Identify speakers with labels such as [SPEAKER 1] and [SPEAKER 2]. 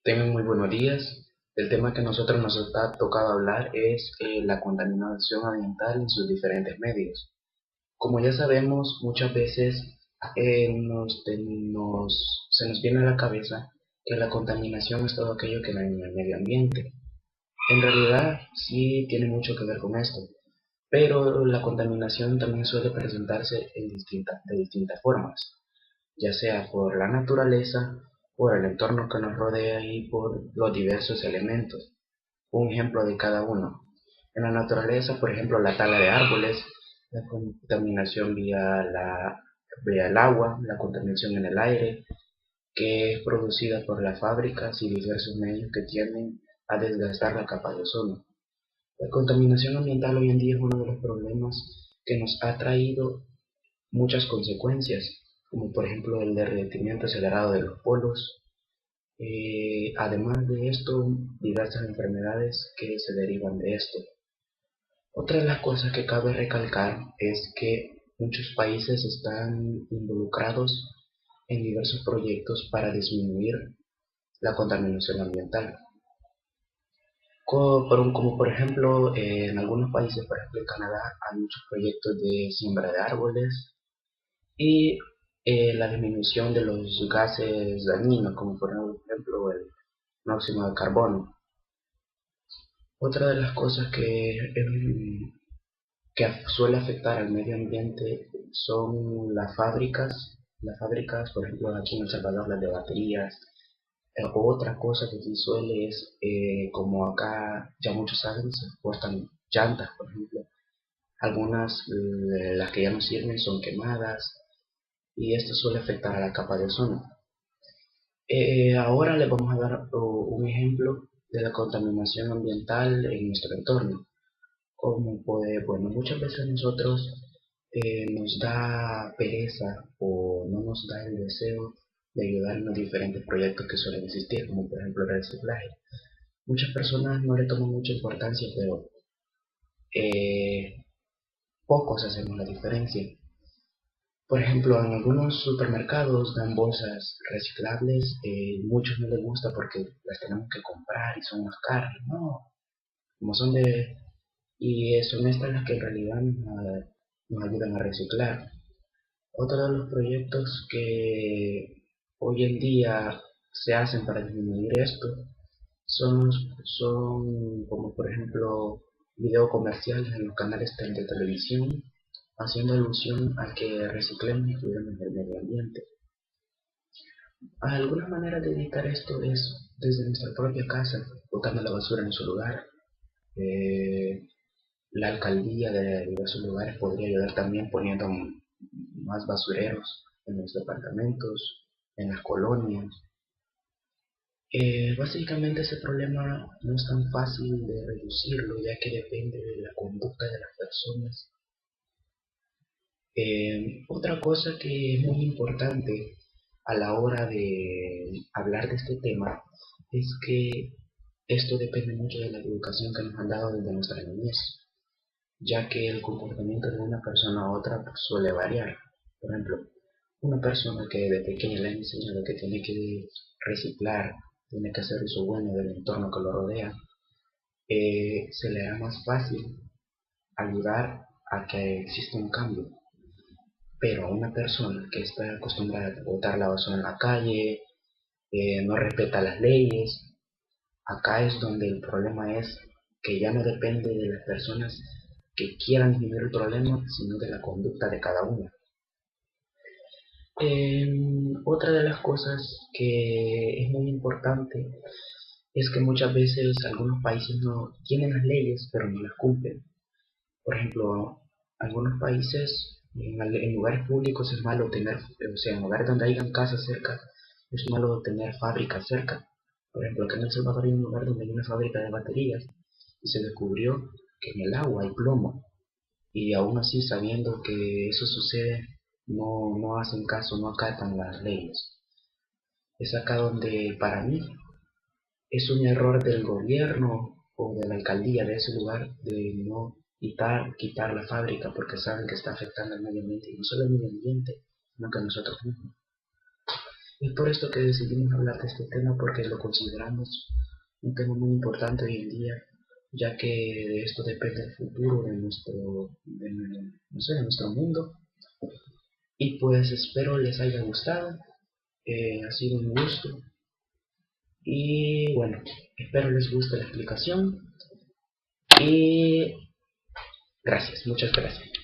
[SPEAKER 1] Tengan muy buenos días. El tema que nosotros nos ha tocado hablar es la contaminación ambiental en sus diferentes medios. Como ya sabemos, muchas veces se nos viene a la cabeza que la contaminación es todo aquello que daña el medio ambiente. En realidad, sí tiene mucho que ver con esto, pero la contaminación también suele presentarse de distintas formas, ya sea por la naturaleza, por el entorno que nos rodea y por los diversos elementos. Un ejemplo de cada uno. En la naturaleza, por ejemplo, la tala de árboles, la contaminación vía el agua, la contaminación en el aire, que es producida por las fábricas y diversos medios que tienden a desgastar la capa de ozono. La contaminación ambiental hoy en día es uno de los problemas que nos ha traído muchas consecuencias, como por ejemplo el derretimiento acelerado de los polos. Además de esto, diversas enfermedades que se derivan de esto. Otra de las cosas que cabe recalcar es que muchos países están involucrados en diversos proyectos para disminuir la contaminación ambiental. Como por ejemplo, en algunos países, por ejemplo en Canadá, hay muchos proyectos de siembra de árboles y la disminución de los gases dañinos, como por ejemplo el monóxido de carbono. Otra de las cosas que suele afectar al medio ambiente son las fábricas, por ejemplo, aquí en El Salvador, las de baterías. Otra cosa que sí suele es, como acá ya muchos saben, se exportan llantas, por ejemplo. Algunas, las que ya no sirven, son quemadas y esto suele afectar a la capa de ozono. Ahora les vamos a dar un ejemplo de la contaminación ambiental en nuestro entorno. Como puede, bueno, muchas veces nosotros nos da pereza o no nos da el deseo de ayudar en los diferentes proyectos que suelen existir, como por ejemplo el reciclaje. Muchas personas no le toman mucha importancia, pero eh, pocos hacemos la diferencia. Por ejemplo, en algunos supermercados dan bolsas reciclables, muchos no les gusta porque las tenemos que comprar y son más caras. No, como son de y son estas las que en realidad nos ayudan a reciclar. Otro de los proyectos que hoy en día se hacen para disminuir esto son como por ejemplo video comerciales en los canales de televisión haciendo alusión a que reciclemos y cuidemos el medio ambiente. Alguna manera de evitar esto es desde nuestra propia casa, botando la basura en su lugar. Eh, La alcaldía de diversos lugares podría ayudar también poniendo más basureros en los departamentos, en las colonias. Básicamente ese problema no es tan fácil de reducirlo ya que depende de la conducta de las personas. Otra cosa que es muy importante a la hora de hablar de este tema es que esto depende mucho de la educación que nos han dado desde nuestra niñez, ya que el comportamiento de una persona a otra suele variar. Por ejemplo, una persona que de pequeña le han enseñado que tiene que reciclar, tiene que hacer uso bueno del entorno que lo rodea, se le hará más fácil ayudar a que exista un cambio. Pero a una persona que está acostumbrada a botar la basura en la calle, no respeta las leyes, acá es donde el problema es que ya no depende de las personas que quieran disminuir el problema, sino de la conducta de cada uno. Otra de las cosas que es muy importante es que muchas veces algunos países no tienen las leyes, pero no las cumplen. Por ejemplo, algunos países en lugares públicos es malo tener, o sea, en lugares donde hayan casas cerca, es malo tener fábricas cerca. Por ejemplo, acá en El Salvador hay un lugar donde hay una fábrica de baterías y se descubrió que en el agua hay plomo. Y aún así, sabiendo que eso sucede, no hacen caso, no acatan las leyes. Es acá donde para mí es un error del gobierno o de la alcaldía de ese lugar de no quitar la fábrica porque saben que está afectando al medio ambiente y no solo al medio ambiente, sino que a nosotros mismos. Es por esto que decidimos hablar de este tema, porque lo consideramos un tema muy importante hoy en día, ya que de esto depende el futuro de no sé, de nuestro mundo. Y pues espero les haya gustado, ha sido un gusto y bueno, espero les guste la explicación y gracias, muchas gracias.